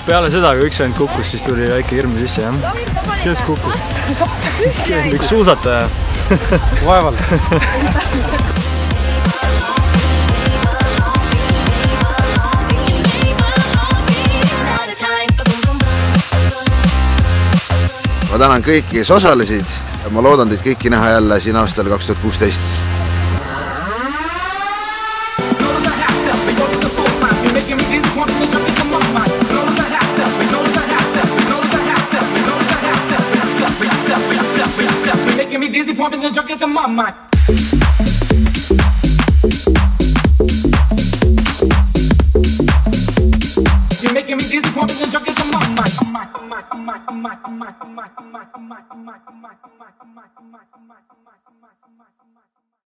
Peale seda, kui üks vend kukkus, siis tuli väike hirm sisse, jah? Kes kukkus? Üks suusataja. Vaevalt. Ma tänan kõiki, kes osalesid. Ma loodan teid kõiki näha jälle siin aastal 2016. Pumping and junkies in my mind. You're making me dizzy, pumping and junkies in my mind.